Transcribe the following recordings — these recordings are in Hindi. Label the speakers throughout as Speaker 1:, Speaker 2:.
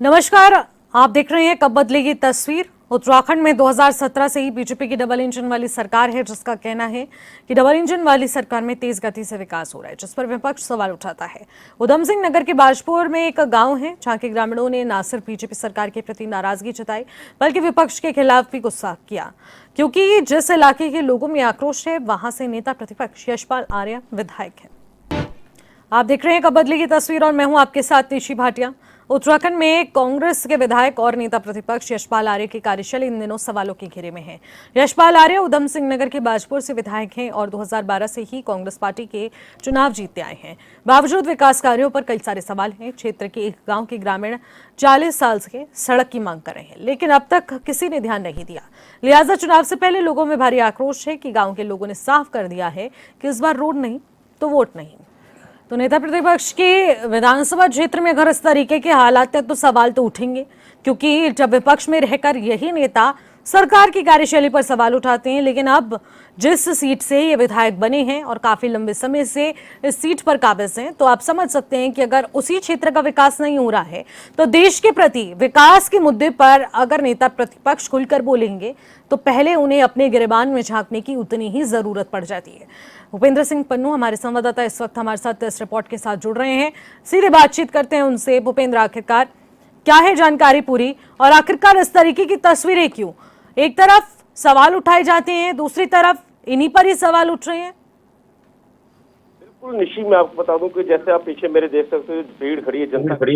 Speaker 1: नमस्कार। आप देख रहे हैं कब बदलेगी तस्वीर। उत्तराखंड में 2017 से ही बीजेपी की डबल इंजन वाली सरकार है, जिसका कहना है कि डबल इंजन वाली सरकार में तेज गति से विकास हो रहा है, जिस पर विपक्ष सवाल उठाता है। उधम सिंह नगर के बाजपुर में एक गांव है जहां के ग्रामीणों ने न सिर्फ बीजेपी सरकार के प्रति नाराजगी जताई, बल्कि विपक्ष के खिलाफ भी गुस्सा किया, क्योंकि जिस इलाके के लोगों में आक्रोश है वहां से नेता प्रतिपक्ष यशपाल आर्य विधायक है। आप देख रहे हैं कब बदलेगी तस्वीर और मैं हूं आपके साथ निशी भाटिया। उत्तराखंड में कांग्रेस के विधायक और नेता प्रतिपक्ष यशपाल आर्य की कार्यशैली इन दिनों सवालों के घेरे में है। यशपाल आर्य उधम सिंह नगर के बाजपुर से विधायक हैं और 2012 से ही कांग्रेस पार्टी के चुनाव जीतते आए हैं। बावजूद विकास कार्यों पर कई सारे सवाल हैं। क्षेत्र के एक गांव के ग्रामीण 40 साल से सड़क की मांग कर रहे हैं, लेकिन अब तक किसी ने ध्यान नहीं दिया। लिहाजा चुनाव से पहले लोगों में भारी आक्रोश है कि गाँव के लोगों ने साफ कर दिया है कि इस बार रोड नहीं तो वोट नहीं। तो नेता प्रतिपक्ष के विधानसभा क्षेत्र में अगर इस तरीके के हालात हैं तो सवाल तो उठेंगे, क्योंकि जब विपक्ष में रहकर यही नेता सरकार की कार्यशैली पर सवाल उठाते हैं, लेकिन अब जिस सीट से ये विधायक बने हैं और काफी लंबे समय से इस सीट पर काबिज हैं, तो आप समझ सकते हैं कि अगर उसी क्षेत्र का विकास नहीं हो रहा है तो देश के प्रति विकास के मुद्दे पर अगर नेता प्रतिपक्ष खुलकर बोलेंगे तो पहले उन्हें अपने गिरेबान में झांकने की उतनी ही जरूरत पड़ जाती है। भूपेंद्र सिंह पन्नू हमारे संवाददाता इस वक्त हमारे साथ इस रिपोर्ट के साथ जुड़ रहे हैं। सीधे बातचीत करते हैं उनसे। भूपेंद्र, आखिरकार क्या है जानकारी पूरी, और आखिरकार इस तरीके की तस्वीरें क्यों? एक तरफ सवाल उठाए जाते हैं, दूसरी तरफ इन्हीं पर ही सवाल उठ रहे हैं।
Speaker 2: बिल्कुल निशी, मैं आपको बता दूं कि जैसे आप पीछे मेरे देख सकते हो, भीड़ खड़ी है,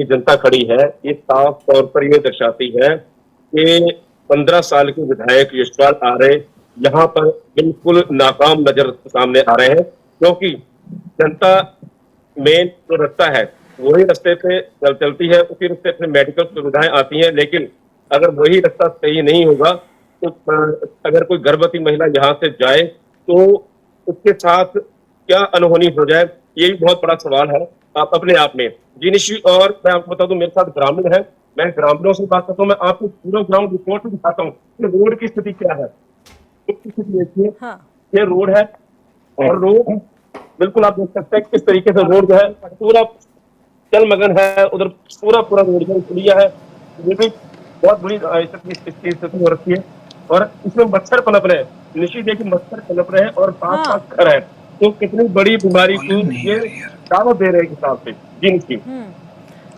Speaker 2: जनता खड़ी है। ये साफ तौर पर ये दर्शाती है कि 15 साल के विधायक यशपाल आर्य यहाँ पर बिल्कुल नाकाम नजर सामने आ रहे हैं, क्योंकि जनता मेन जो रास्ता है वही रास्ते पे चलती है, उसी रास्ते पे मेडिकल सुविधाएं आती हैं। लेकिन अगर वही रास्ता सही नहीं होगा तो अगर कोई गर्भवती महिला यहाँ से जाए तो उसके साथ क्या अनहोनी हो जाए, ये भी बहुत बड़ा सवाल है आप अपने आप में। जी निशी, और मैं आपको बता दूं मेरे साथ ग्रामीण है, मैं ग्रामीणों से बात करता हूँ, मैं आपको पूरा ग्राउंड रिपोर्ट दिखाता हूँ कि रोड की स्थिति क्या है। देखिए,
Speaker 1: हाँ।
Speaker 2: ये रोड है और रोड बिल्कुल आप देख सकते हैं किस तरीके से रोड जो है पूरा जलमग्न है। उधर पूरा रोड जो खुलिया है, ये भी बहुत बुरी स्थिति हो रखी है और इसमें मच्छर पनप रहे हैं। निश्चित देखिए, मच्छर पनप रहे हैं और पास पास घर है, तो कितनी बड़ी बीमारी को ये दावत दे रहे हैं हिसाब से। जी निश्चित।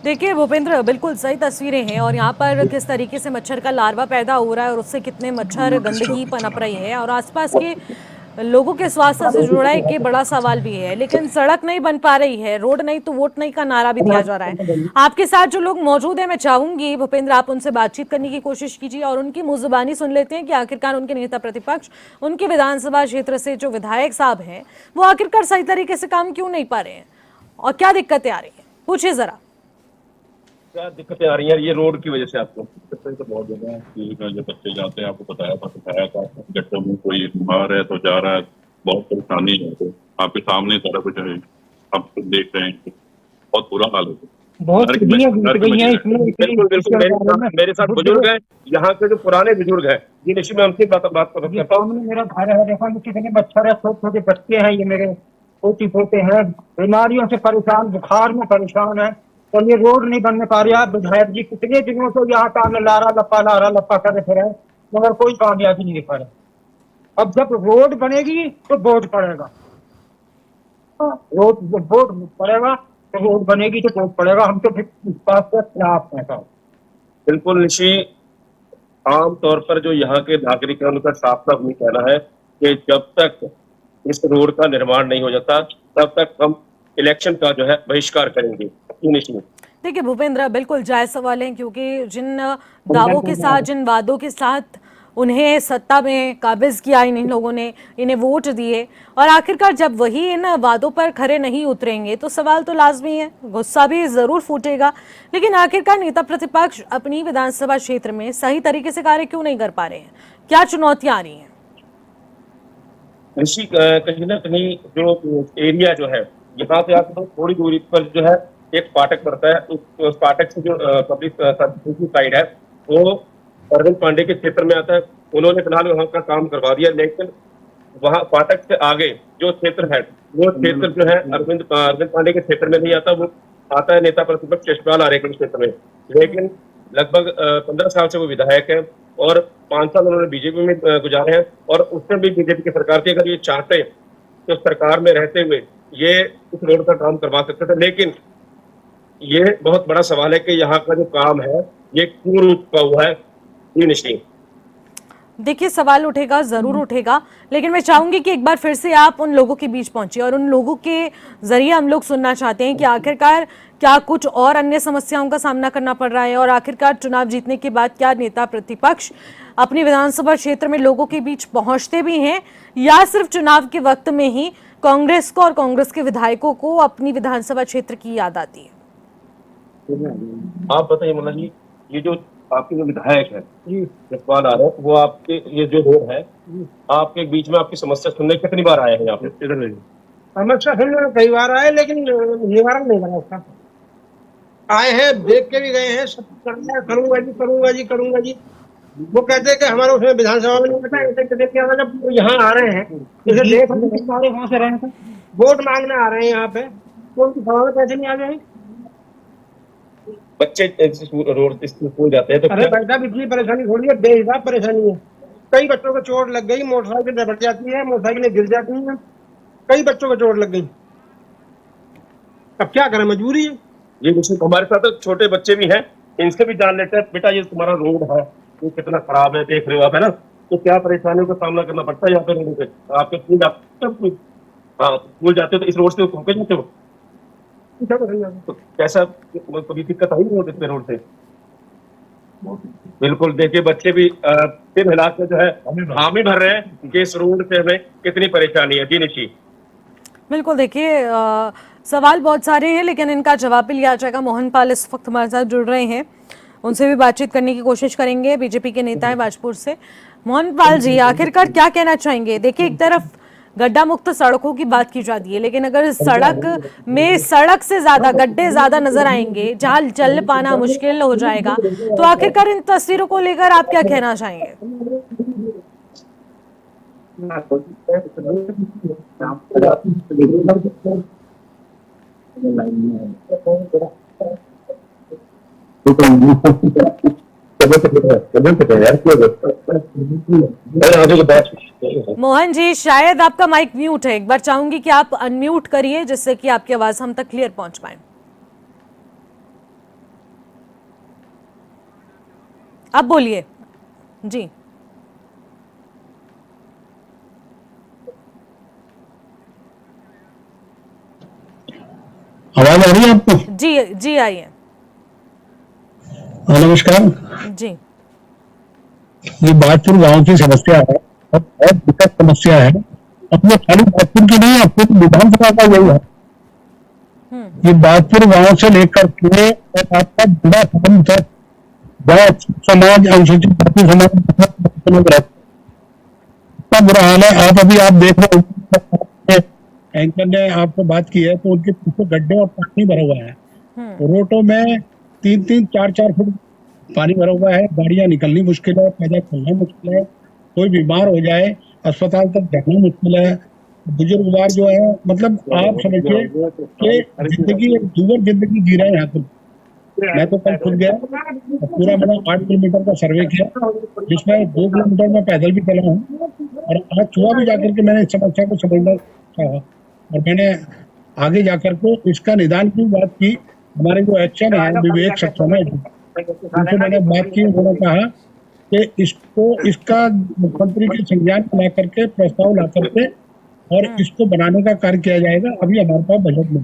Speaker 1: देखिए भूपेंद्र, बिल्कुल सही तस्वीरें हैं और यहाँ पर किस तरीके से मच्छर का लार्वा पैदा हो रहा है और उससे कितने मच्छर गंदगी पनप रही है और आसपास के लोगों के स्वास्थ्य से जुड़ा एक ये बड़ा सवाल भी है। लेकिन सड़क नहीं बन पा रही है, रोड नहीं तो वोट नहीं का नारा भी दिया जा रहा है। आपके साथ जो लोग मौजूद हैं, मैं चाहूंगी भूपेंद्र आप उनसे बातचीत करने की कोशिश कीजिए और उनकी मुजुबानी सुन लेते हैं कि आखिरकार उनके नेता प्रतिपक्ष, उनके विधानसभा क्षेत्र से जो विधायक साहब हैं, वो आखिरकार सही तरीके से काम क्यों नहीं पा रहे हैं और क्या दिक्कतें आ रही है, पूछिए जरा।
Speaker 2: क्या दिक्कतें आ रही हैं ये रोड की वजह से? आपको दिक्कतें तो बहुत ज्यादा है। स्कूल में जो बच्चे जाते हैं, आपको बताया था गड्ढों में कोई बीमार है तो जा रहा है, बहुत परेशानी है। तो आपके सामने सारा कुछ है, आप देख रहे हैं, बहुत बुरा हाल है।
Speaker 3: बहुत
Speaker 2: बिल्कुल बिल्कुल, मेरे साथ बुजुर्ग है, यहाँ के जो पुराने बुजुर्ग है, ये निश्चित मैं उनसे बात करता हूँ।
Speaker 3: मेरा घर है, देखो कितने मच्छर है, छोटे छोटे बच्चे हैं, ये मेरे पोती पोते हैं, बीमारियों से परेशान, बुखार में परेशान है और ये रोड नहीं बनने पा रहा। विधायक जी कितने दिनों से यहाँ काम लारा लप्पा कर रहे हैं, मगर कोई कामयाबी नहीं दिखा रहा। अब जब रोड बनेगी तो वोट पड़ेगा, रोड वोट पड़ेगा तो रोड बनेगी तो वोट पड़ेगा। हम तो फिर इस बात के खिलाफ हैं।
Speaker 2: बिल्कुल निशी, आम तौर पर जो यहाँ के नागरिक हैं उनका साफ साफ नहीं कहना है कि जब तक इस रोड का निर्माण नहीं हो जाता तब तक हम इलेक्शन का जो है बहिष्कार करेंगे।
Speaker 1: देखिए भूपेंद्र, बिल्कुल जायज सवाल है, क्योंकि जिन दावों के साथ, जिन वादों के साथ उन्हें सत्ता में काबिज किया इन लोगों ने, इन्हें वोट दिए, और आखिरकार जब वही इन वादों पर खरे नहीं उतरेंगे तो सवाल तो लाजमी है, गुस्सा भी जरूर फूटेगा। लेकिन आखिरकार नेता प्रतिपक्ष अपनी विधानसभा क्षेत्र में सही तरीके से कार्य क्यों नहीं कर पा रहे हैं? क्या चुनौतियां आ रही हैं?
Speaker 2: ऋषि, कहीं ना कहीं जो एरिया जो है, यहाँ से आपको थोड़ी दूरी पर जो है एक फाटक पड़ता है, उस फाटक से जो पब्लिक सर्विस साइड है वो अरविंद पांडे के क्षेत्र में आता है। उन्होंने फिलहाल वहाँ का काम करवा दिया, लेकिन वहाँ फाटक से आगे जो क्षेत्र है वो क्षेत्र जो है अरविंद पांडे के क्षेत्र में नहीं आता, वो आता है नेता प्रतिपक्ष यशपाल आर्य के क्षेत्र में। लेकिन लगभग 15 साल से वो विधायक है और 5 साल उन्होंने बीजेपी में गुजारे हैं और उसमें भी बीजेपी की सरकार थी। अगर ये चाहते तो सरकार में रहते हुए ये इस रोड का काम करवा सकते थे, लेकिन ये बहुत बड़ा सवाल है कि यहाँ का जो काम है ये क्यों रुका हुआ है। ये निश्चित
Speaker 1: देखिए, सवाल उठेगा, जरूर उठेगा, लेकिन मैं चाहूंगी कि एक बार फिर से आप उन लोगों के बीच पहुंचिए और उन लोगों के जरिए हम लोग सुनना चाहते हैं कि आखिरकार क्या कुछ और अन्य समस्याओं का सामना करना पड़ रहा है और आखिरकार चुनाव जीतने के बाद क्या नेता प्रतिपक्ष अपनी विधानसभा क्षेत्र में लोगों के बीच पहुंचते भी हैं या सिर्फ चुनाव के वक्त में ही कांग्रेस को और कांग्रेस के विधायकों को अपनी विधानसभा क्षेत्र की याद आती है।
Speaker 2: आप बताइए मुन्ना जी, ये जो आपके जो विधायक है जसपाल आर्य, वो आपके ये जो रोड है आपके बीच में आपकी समस्या सुनने कितनी बार आए हैं यहाँ पे? इधर
Speaker 3: समस्या सुनने कई बार आए लेकिन निवारण नहीं बना उसका। आए हैं, देख के भी गए हैं, सब करूंगा जी करूंगा जी करूंगा जी। वो कहते हैं कि हमारे उसमें विधानसभा में नहीं पता, ऐसे कहते क्या जब यहाँ आ रहे हैं जैसे देख वहां से रहे हैं वोट मांगने आ रहे हैं यहाँ पे, तो उनकी सभा में कैसे नहीं आ जाए?
Speaker 2: बच्चे रोड स्कूल जाते हैं तो
Speaker 3: अरे भाई साहब इतनी परेशानी थोड़ी है, बेहिसाब परेशानी है। कई बच्चों को चोट लग गई, मोटरसाइकिल रगड़ जाती है, मोटरसाइकिलें गिर जाती हैं, कई बच्चों को चोट लग गई। अब क्या करें, मजबूरी है।
Speaker 2: ये हमारे साथ तो छोटे बच्चे भी हैं, इनसे भी जान लेते हैं बेटा ये तुम्हारा रोड है ये कितना खराब है, देख रहे हो आप, है ना, तो क्या परेशानियों का सामना करना पड़ता है यहाँ पे रोड पे। आपके स्कूल जाते, हाँ स्कूल जाते हो तो इस रोड से होके जाते हो, तो कैसा कभी दिक्कत आई रोड पे रोड से? बिल्कुल, देखिए बच्चे भी फिर हिला के जो है हामी भर रहे हैं कि इस रोड से हमें कितनी परेशानी है। जी निशी,
Speaker 1: बिल्कुल, देखिए सवाल बहुत सारे हैं लेकिन इनका जवाब भी लिया जाएगा। मोहन पाल इस वक्त हमारे साथ जुड़ रहे हैं, उनसे भी बातचीत करने की कोशिश करेंगे। बीजेपी के नेता हैं बाजपुर से। मोहन पाल जी, आखिरकार क्या कहना चाहेंगे? देखिए, एक तरफ गड्ढा मुक्त सड़कों की बात की जाती है, लेकिन अगर सड़क में सड़क से ज्यादा गड्ढे ज्यादा नजर आएंगे जहां चल पाना मुश्किल हो जाएगा, तो आखिरकार इन तस्वीरों को लेकर आप क्या कहना चाहेंगे? मोहन जी, शायद आपका माइक म्यूट है, एक बार चाहूंगी कि आप अनम्यूट करिए जिससे कि आपकी आवाज हम तक क्लियर पहुंच पाए। आप बोलिए जी।
Speaker 4: आवाज आ रही है आपको?
Speaker 1: जी जी, आइए।
Speaker 4: नमस्कार
Speaker 1: जी।
Speaker 4: ये बाजपुर गांव की समस्या है और बहुत दिक्कत समस्या है। अपने खाली बाजपुर की नहीं, अपनी विधानसभा का यही है। ये बाजपुर गांव से लेकर के और आपका बड़ा खत्म तक बहुत समाज, अनुसूचित जाति समाज का बुरा हाल है। आप देख रहे हो, एंकर ने आपको बात की है तो उनके पीछे गड्ढे और पानी भरा हुआ है। रोडों में 3-3, 4-4 फुट पानी भरा हुआ है, गाड़ियां निकलनी मुश्किल है, पैदल चलना मुश्किल है, कोई बीमार हो जाए अस्पताल तक जाना मुश्किल है। बुजुर्गवार जो है, मतलब आप समझिए कि जिंदगी एक दूर जिंदगी जी रहे हैं यहाँ पर। मैं तो कल खुद गया, पूरा मैंने 8 किलोमीटर का सर्वे किया, जिसमें 2 किलोमीटर में पैदल भी चला हूँ और आज सुबह भी जाकर के मैंने इस समस्या को समझना चाहा और मैंने आगे जाकर के इसका निदान की बात की। हमारे जो एक्शन है विवेक सक्सेना, उनसे मैंने बात की, उन्होंने कहा कि इसका मुख्यमंत्री के संज्ञान में ला करके प्रस्ताव ला करके और इसको बनाने का कार्य किया जाएगा। अभी हमारे पास बजट में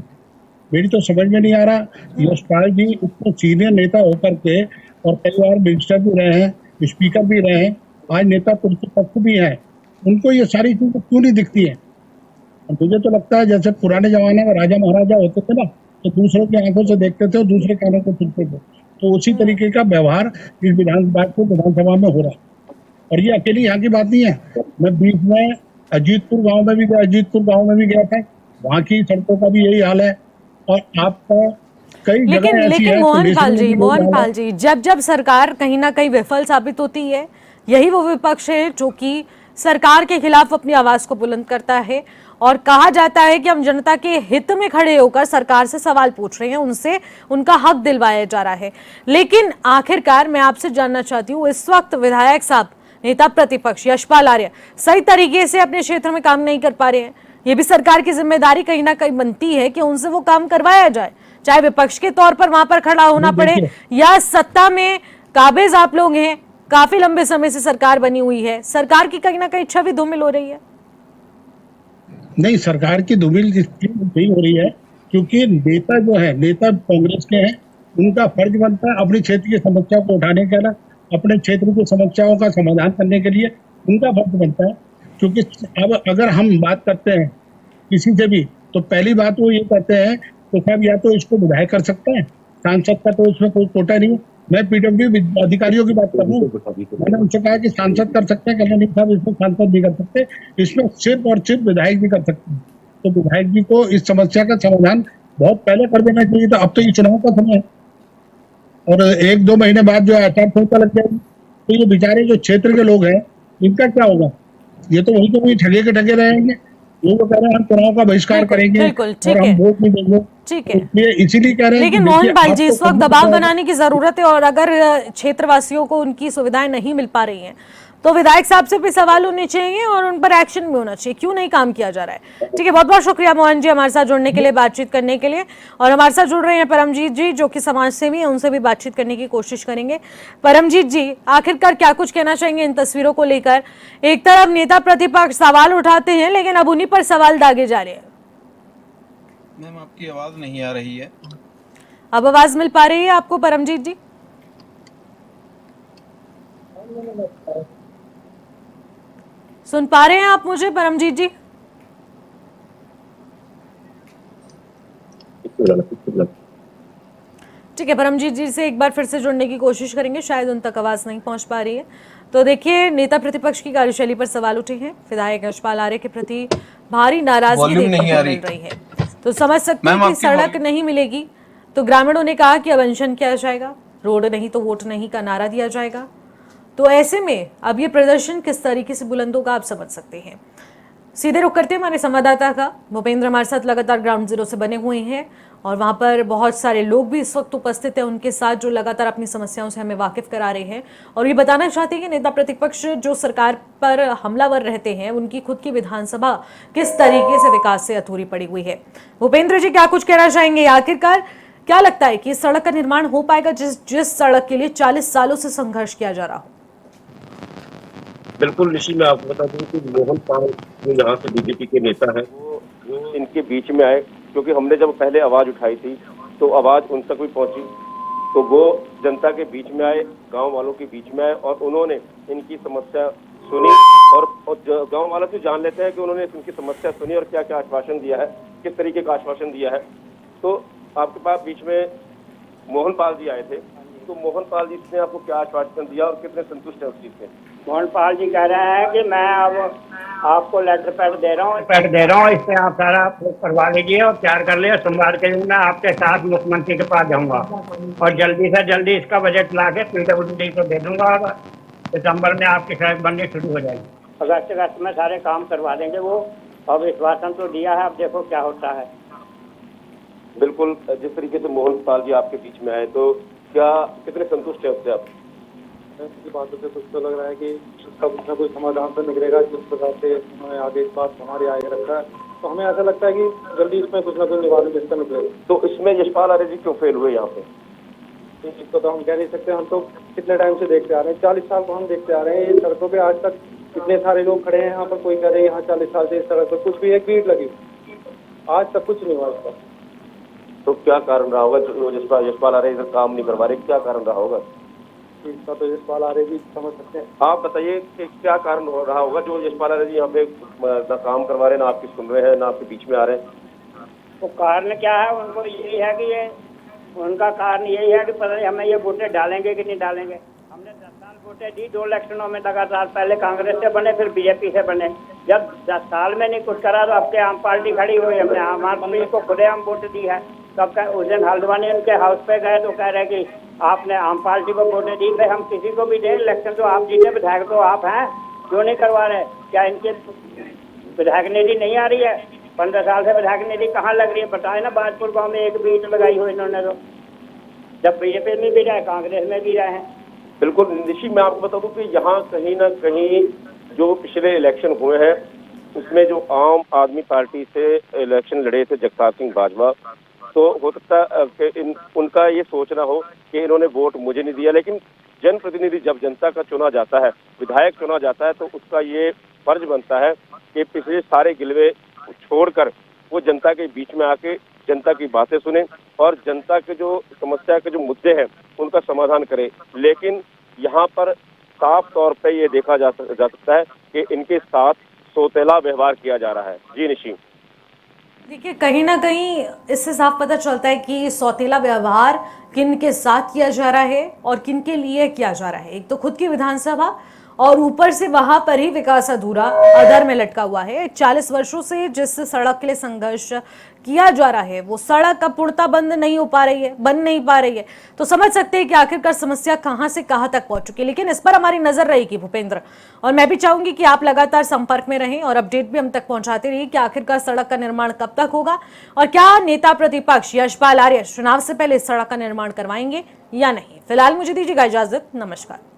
Speaker 4: मेरी तो समझ में नहीं आ रहा। यशपाल जी इतने सीनियर नेता होकर के और कई बार मिनिस्टर भी रहे हैं, स्पीकर भी रहे हैं, आज नेता प्रतिपक्ष भी हैं, उनको ये सारी चीजें क्यों नहीं दिखती है? मुझे तो लगता है जैसे पुराने जमाने में राजा महाराजा होते थे ना, तो दूसरों की आंखों से देखते थे और दूसरे कानों को सुनते थे, तो उसी तरीके का व्यवहार इस विधानसभा में हो रहा है। और ये अकेली यहाँ की बात नहीं है। मैं बीच में अजीतपुर गांव में भी गया था, वहाँ की सड़कों का भी यही हाल है और आपका कई जगह ऐसी है।
Speaker 1: मोहन पाल जी, जब सरकार कहीं ना कहीं विफल साबित होती है, यही वो विपक्ष है जो कि सरकार के खिलाफ अपनी आवाज को बुलंद करता है और कहा जाता है कि हम जनता के हित में खड़े होकर सरकार से सवाल पूछ रहे हैं, उनसे उनका हक दिलवाया जा रहा है। लेकिन आखिरकार मैं आपसे जानना चाहती हूँ, इस वक्त विधायक साहब, नेता प्रतिपक्ष यशपाल आर्य सही तरीके से अपने क्षेत्र में काम नहीं कर पा रहे हैं। ये भी सरकार की जिम्मेदारी कहीं ना कहीं बनती है कि उनसे वो काम करवाया जाए, चाहे विपक्ष के तौर पर वहां पर खड़ा होना पड़े या सत्ता में काबिज आप लोग हैं, काफी लंबे समय से सरकार बनी हुई है, सरकार की कहीं ना कहीं छवि धूमिल हो रही है।
Speaker 4: नहीं, सरकार की धूमिल नहीं हो रही है, क्योंकि नेता जो है, नेता कांग्रेस के हैं, उनका फर्ज बनता है अपने क्षेत्र की समस्याओं को उठाने के लिए, अपने क्षेत्र की समस्याओं का समाधान करने के लिए उनका फर्ज बनता है। क्योंकि अब अगर हम बात करते हैं किसी से भी, तो पहली बात वो ये कहते हैं तो साहब या तो इसको विधायक कर सकते हैं, सांसद का तो इसमें कोई कोटा नहीं है। मैं पीडब्ल्यू अधिकारियों की बात कर रहा हूँ, मैंने उनसे कहा कि सांसद कर सकते हैं, कहना नहीं साहब इसमें सांसद भी कर सकते, इसमें सिर्फ और सिर्फ विधायक भी कर सकते हैं। तो विधायक जी को इस समस्या का समाधान बहुत पहले कर देना चाहिए था। अब तो ये चुनाव का समय है और 1-2 महीने बाद जो आचार संहिता लग जाएगी, तो ये बेचारे जो क्षेत्र के लोग हैं इनका क्या होगा? ये तो वही तो वही ठगे के ठगे रहेंगे। ये तो कह रहे हैं हम चुनाव का बहिष्कार करेंगे और हम वोट नहीं देंगे,
Speaker 1: ठीक है,
Speaker 4: इसीलिए कह रहे हैं।
Speaker 1: लेकिन मोहन पाल जी, इस वक्त दबाव बनाने की जरूरत है और अगर क्षेत्रवासियों को उनकी सुविधाएं नहीं मिल पा रही हैं तो विधायक साहब से भी सवाल होने चाहिए और उन पर एक्शन भी होना चाहिए। क्यों नहीं काम किया जा रहा है? ठीक है, बहुत बहुत शुक्रिया मोहन जी हमारे साथ जुड़ने के लिए, बातचीत करने के लिए। और हमारे साथ जुड़ रहे हैं परमजीत जी, जो कि समाज सेवी हैं, उनसे भी बातचीत करने की कोशिश करेंगे। परमजीत जी, आखिरकार क्या कुछ कहना चाहेंगे इन तस्वीरों को लेकर? एक तरफ नेता प्रतिपक्ष सवाल उठाते हैं, लेकिन अब उन्हीं पर सवाल दागे जा रहे हैं।
Speaker 5: मैम, आपकी आवाज नहीं आ रही है।
Speaker 1: अब आवाज मिल पा रही है आपको परमजीत जी? सुन पा रहे हैं आप मुझे परमजीत जी? ठीक है, परमजीत जी से एक बार फिर से जुड़ने की कोशिश करेंगे, शायद उन तक आवाज नहीं पहुंच पा रही है। तो देखिए, नेता प्रतिपक्ष की कार्यशैली पर सवाल उठे हैं, विधायक यशपाल आर्य के प्रति भारी नाराजगी देखने को मिल रही है। तो समझ सकते हैं कि सड़क नहीं मिलेगी तो ग्रामीणों ने कहा कि अब अनशन किया जाएगा, रोड नहीं तो वोट नहीं का नारा दिया जाएगा। तो ऐसे में अब ये प्रदर्शन किस तरीके से बुलंद होगा आप समझ सकते हैं। सीधे रुख करते हैं हमारे संवाददाता का। भूपेंद्र हमारे साथ लगातार ग्राउंड जीरो से बने हुए हैं और वहां पर बहुत सारे लोग भी इस वक्त उपस्थित हैं उनके साथ, जो लगातार अपनी समस्याओं से हमें वाकिफ करा रहे हैं और ये बताना चाहते हैं कि नेता प्रतिपक्ष जो सरकार पर हमलावर रहते हैं, उनकी खुद की विधानसभा किस तरीके से विकास से अधूरी पड़ी हुई है। भूपेंद्र जी, क्या कुछ कहना चाहेंगे? आखिरकार क्या लगता है कि सड़क का निर्माण हो पाएगा जिस सड़क के लिए 40 सालों से संघर्ष किया जा रहा हो?
Speaker 2: बिल्कुल निशी, मैं आपको बता दूं कि मोहन पाल जो यहाँ से बीजेपी के नेता हैं, वो इनके बीच में आए, क्योंकि हमने जब पहले आवाज उठाई थी तो आवाज उन तक भी पहुंची, तो वो जनता के बीच में आए, गांव वालों के बीच में आए और उन्होंने इनकी समस्या सुनी और गांव वाले तो जान लेते हैं कि उन्होंने इनकी समस्या सुनी और क्या क्या आश्वासन दिया है, किस तरीके का आश्वासन दिया है। तो आपके पास बीच में मोहन पाल जी आए थे, तो मोहन पाल जी ने आपको क्या आश्वासन दिया और कितने संतुष्ट है उस चीज से?
Speaker 3: मोहन पाल जी कह रहे हैं कि मैं अब आपको लेटर पैड दे रहा हूँ, इससे आप सारा करवा लीजिए और तैयार कर लिया, सोमवार के दिन मैं आपके साथ मुख्यमंत्री के पास जाऊंगा और जल्दी से जल्दी इसका बजट ला के पीडब्ल्यूडी को दे दूंगा। दिसंबर में आपकी सड़क बननी शुरू हो जाएगी, अगस्त में सारे काम करवा देंगे वो। अब विश्वासन तो दिया है, अब देखो क्या होता है।
Speaker 2: बिल्कुल, जिस तरीके से मोहन पाल जी आपके बीच में आए, तो क्या कितने संतुष्ट है उससे आप?
Speaker 6: की बातों से कुछ तो लग रहा है कि उसका कुछ ना कुछ समाधान तो निकलेगा। जिस प्रकार से उन्होंने आगे इस बात हमारे आगे रखा है, तो हमें ऐसा लगता है कि जल्दी इसमें कुछ ना कुछ निवारण इसका निकलेगा।
Speaker 2: तो इसमें यशपाल आर्य जी क्यों फेल हुए यहाँ पे?
Speaker 6: इस चीज को तो हम कह नहीं सकते। हम तो कितने टाइम से देखते आ रहे हैं, 40 साल को हम देखते आ रहे हैं। ये सड़कों पे आज तक कितने सारे लोग खड़े हैं यहाँ पर, कोई कह रहे हैं यहाँ 40 साल से इस सड़क पर कुछ भी एक भीड़ लगी, आज तक कुछ नहीं हुआ इसका।
Speaker 2: तो क्या कारण रहा होगा जो यशपाल आर्य इधर काम नहीं करवा रहे? क्या कारण रहा होगा
Speaker 6: इसका? तो यशपाल आर्य भी समझ सकते हैं।
Speaker 2: आप बताइए कि क्या कारण रहा होगा जो यशपाल आर्य जी यहाँ पे ना काम करवा रहे हैं, ना आपकी सुन रहे हैं, ना आपके बीच में आ रहे हैं?
Speaker 3: तो कारण क्या है? उनको यही है कि ये उनका कारण यही है कि पता नहीं हमें ये वोटें डालेंगे कि नहीं डालेंगे। हमने 10 साल वोटें दी, 2 इलेक्शनों में लगातार, पहले कांग्रेस से बने फिर बीजेपी से बने। जब 10 साल में नहीं कुछ करा तो अब के आम पार्टी खड़ी हुई, हमने आम आदमी को खुलेआम वोट दी है। तब उस दिन हल्द्वानी उनके हाउस पे गए तो कह रहे कि आपने आम पार्टी को वोटें दी, भाई हम किसी को भी दें, इलेक्शन तो आप जीते, विधायक तो आप हैं, क्यों नहीं करवा रहे? क्या इनके
Speaker 7: विधायक निधि नहीं आ रही है। 15 साल से विधायक निधि कहाँ लग रही है बताए ना। बाजपुर गांव में एक भी ईंट लगाई हो इन्होंने तो, जब बीजेपी में भी रहे कांग्रेस में भी रहे हैं।
Speaker 2: बिल्कुल निशी, मैं आपको बता दूं कि यहाँ कहीं ना कहीं जो पिछले इलेक्शन हुए हैं उसमें जो आम आदमी पार्टी से इलेक्शन लड़े थे जगतार सिंह बाजवा, तो हो सकता है कि उनका ये सोचना हो कि इन्होंने वोट मुझे नहीं दिया, लेकिन जनप्रतिनिधि जब जनता का चुना जाता है, विधायक चुना जाता है, तो उसका ये फर्ज बनता है कि पिछले सारे गिलवे छोड़कर वो जनता के बीच में आके जनता की बातें सुने और जनता के जो समस्या के जो मुद्दे हैं उनका समाधान करे। लेकिन यहाँ पर साफ तौर पे ये देखा जा सकता है कि इनके साथ सौतेला व्यवहार किया जा रहा है। जी निशी,
Speaker 1: देखिए कहीं ना कहीं इससे साफ पता चलता है कि सौतेला व्यवहार किन के साथ किया जा रहा है और किन के लिए किया जा रहा है। एक तो खुद की विधानसभा और ऊपर से वहां पर ही विकास अधूरा अधर में लटका हुआ है। 40 वर्षों से जिस सड़क के लिए संघर्ष किया जा रहा है वो सड़क अब पूर्णतः बन नहीं पा रही है। तो समझ सकते हैं कि आखिरकार समस्या कहां से कहां तक पहुंच चुकी है। लेकिन इस पर हमारी नजर रहेगी भूपेंद्र, और मैं भी चाहूंगी कि आप लगातार संपर्क में रहें और अपडेट भी हम तक पहुंचाते रहिए कि आखिरकार सड़क का निर्माण कब तक होगा और क्या नेता प्रतिपक्ष यशपाल आर्य चुनाव से पहले इस सड़क का निर्माण करवाएंगे या नहीं। फिलहाल मुझे दीजिएगा इजाजत, नमस्कार।